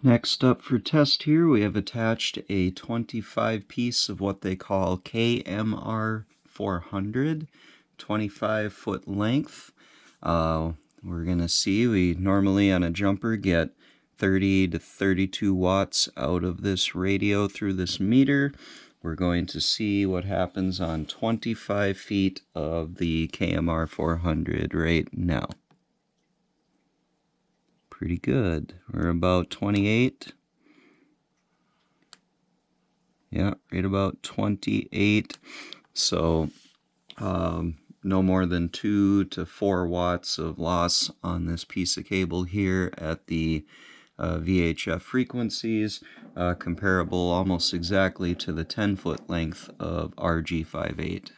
Next up for test here, we have attached a 25 piece of what they call KMR 400, 25 foot length. We're going to see, we normally on a jumper get 30 to 32 watts out of this radio through this meter. We're going to see what happens on 25 feet of the KMR 400 right now. Pretty good. We're about 28. Yeah, right about 28. So no more than 2 to 4 watts of loss on this piece of cable here at the VHF frequencies, comparable almost exactly to the 10-foot length of RG58.